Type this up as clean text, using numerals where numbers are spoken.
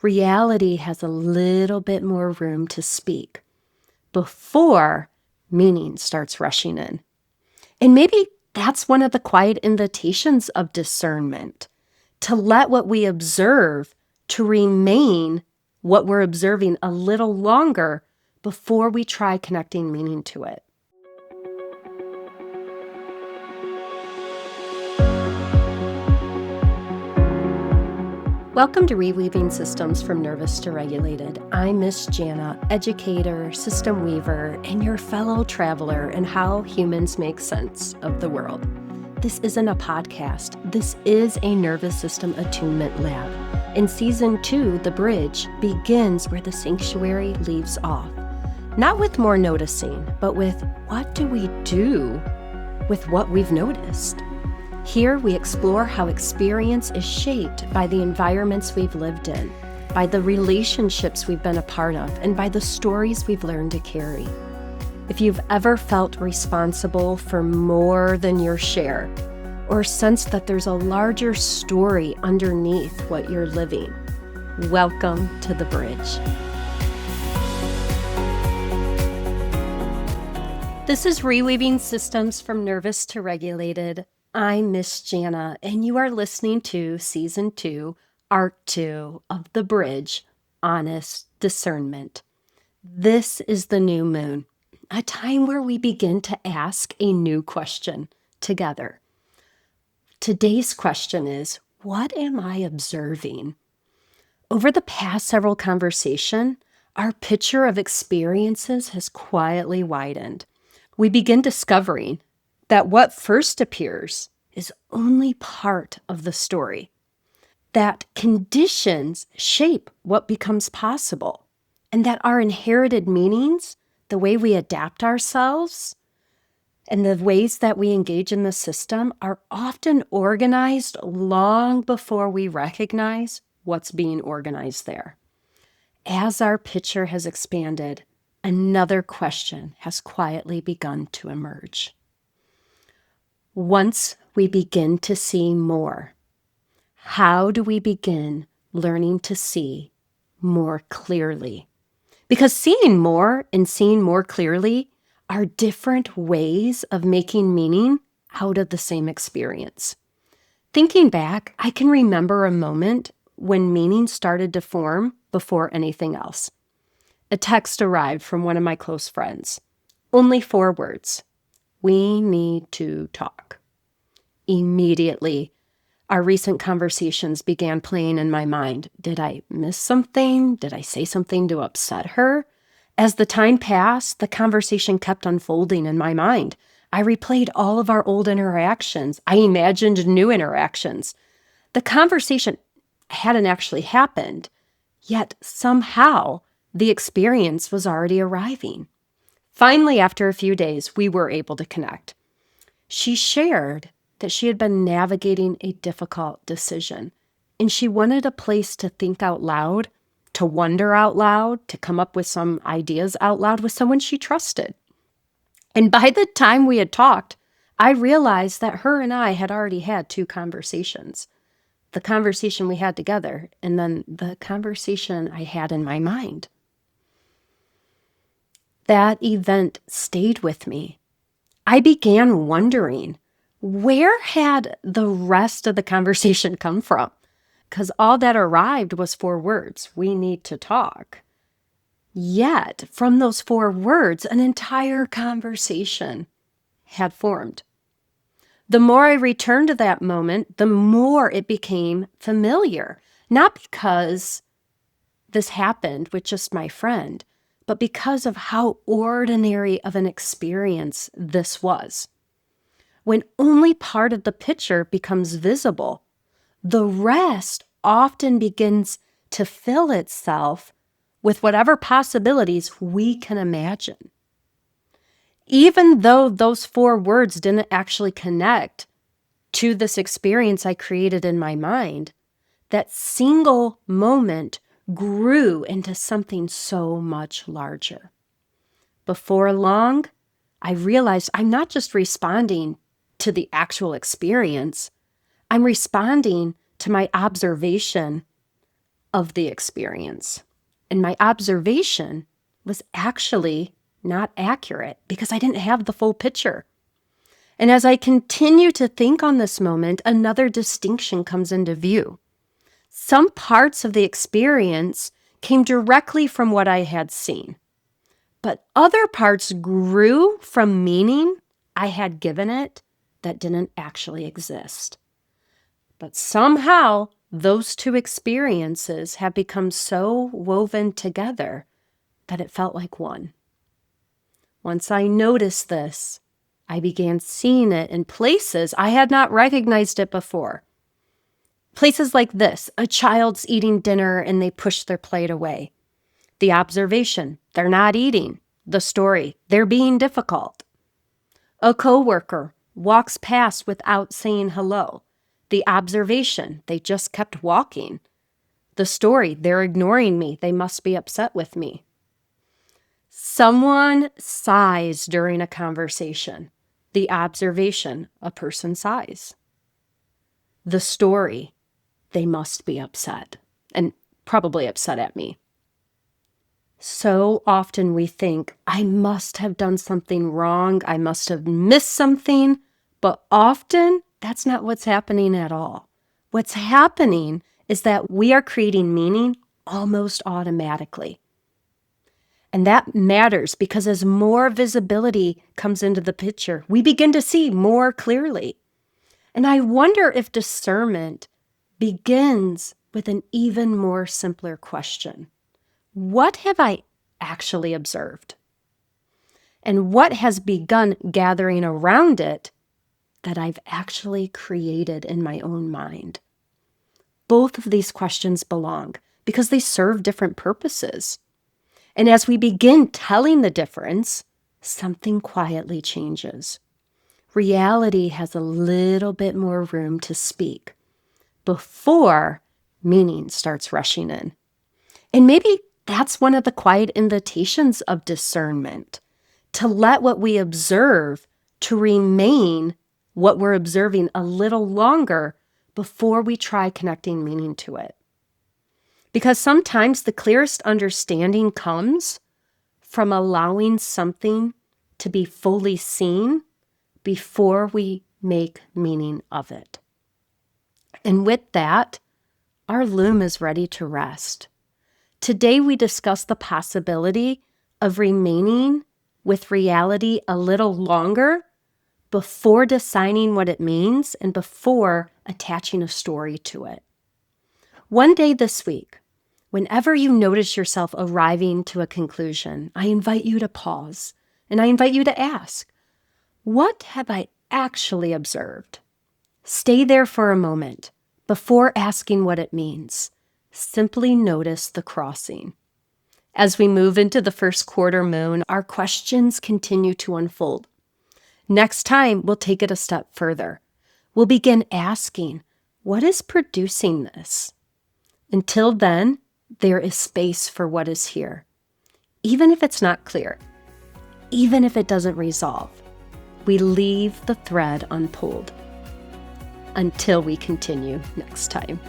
reality has a little bit more room to speak before meaning starts rushing in. And maybe that's one of the quiet invitations of discernment, to let what we observe to remain what we're observing a little longer before we try connecting meaning to it. Welcome to Reweaving Systems from Nervous to Regulated. I'm Miss Jana, educator, system weaver, and your fellow traveler in how humans make sense of the world. This isn't a podcast. This is a nervous system attunement lab. In Season 2, The Bridge begins where the sanctuary leaves off. Not with more noticing, but with what do we do with what we've noticed? Here we explore how experience is shaped by the environments we've lived in, by the relationships we've been a part of, and by the stories we've learned to carry. If you've ever felt responsible for more than your share, or sensed that there's a larger story underneath what you're living, welcome to The Bridge. This is Reweaving Systems from Nervous to Regulated. I'm Miss Jana, and you are listening to Season 2, Art 2 of The Bridge, Honest Discernment. This is the new moon, a time where we begin to ask a new question together. Today's question is, what am I observing? Over the past several conversations, our picture of experiences has quietly widened. We begin discovering that what first appears is only part of the story, that conditions shape what becomes possible, and that our inherited meanings, the way we adapt ourselves, and the ways that we engage in the system are often organized long before we recognize what's being organized there. As our picture has expanded, another question has quietly begun to emerge. Once we begin to see more, how do we begin learning to see more clearly? Because seeing more and seeing more clearly are different ways of making meaning out of the same experience. Thinking back, I can remember a moment when meaning started to form before anything else. A text arrived from one of my close friends. Only 4 words. We need to talk. Immediately, our recent conversations began playing in my mind. Did I miss something? Did I say something to upset her? As the time passed, the conversation kept unfolding in my mind. I replayed all of our old interactions. I imagined new interactions. The conversation hadn't actually happened, yet somehow the experience was already arriving. Finally, after a few days, we were able to connect. She shared that she had been navigating a difficult decision, and she wanted a place to think out loud, to wonder out loud, to come up with some ideas out loud with someone she trusted. And by the time we had talked, I realized that her and I had already had 2 conversations. The conversation we had together, and then the conversation I had in my mind. That event stayed with me. I began wondering, where had the rest of the conversation come from? Because all that arrived was 4 words. We need to talk. Yet, from those 4 words, an entire conversation had formed. The more I returned to that moment, the more it became familiar. Not because this happened with just my friend, but because of how ordinary of an experience this was. When only part of the picture becomes visible, the rest often begins to fill itself with whatever possibilities we can imagine. Even though those 4 words didn't actually connect to this experience I created in my mind, that single moment grew into something so much larger. Before long, I realized I'm not just responding to the actual experience, I'm responding to my observation of the experience. And my observation was actually not accurate because I didn't have the full picture. And as I continue to think on this moment, another distinction comes into view. Some parts of the experience came directly from what I had seen, but other parts grew from meaning I had given it that didn't actually exist. But somehow, those two experiences have become so woven together that it felt like one. Once I noticed this, I began seeing it in places I had not recognized it before. Places like this: a child's eating dinner and they push their plate away. The observation: they're not eating. The story: they're being difficult. A coworker walks past without saying hello. The observation: they just kept walking. The story: they're ignoring me. They must be upset with me. Someone sighs during a conversation. The observation: a person sighs. The story: they must be upset, and probably upset at me. So often we think, I must have done something wrong. I must have missed something. But often that's not what's happening at all. What's happening is that we are creating meaning almost automatically. And that matters because as more visibility comes into the picture, we begin to see more clearly. And I wonder if discernment begins with an even more simpler question. What have I actually observed? And what has begun gathering around it that I've actually created in my own mind? Both of these questions belong because they serve different purposes. And as we begin telling the difference, something quietly changes. Reality has a little bit more room to speak before meaning starts rushing in. And maybe that's one of the quiet invitations of discernment, to let what we observe to remain what we're observing a little longer before we try connecting meaning to it. Because sometimes the clearest understanding comes from allowing something to be fully seen before we make meaning of it. And with that, our loom is ready to rest. Today we discuss the possibility of remaining with reality a little longer before deciding what it means and before attaching a story to it. One day this week, whenever you notice yourself arriving to a conclusion, I invite you to pause and I invite you to ask, what have I actually observed? Stay there for a moment before asking what it means. Simply notice the crossing. As we move into the first quarter moon, our questions continue to unfold. Next time, we'll take it a step further. We'll begin asking, what is producing this? Until then, there is space for what is here. Even if it's not clear, even if it doesn't resolve, we leave the thread unpulled until we continue next time.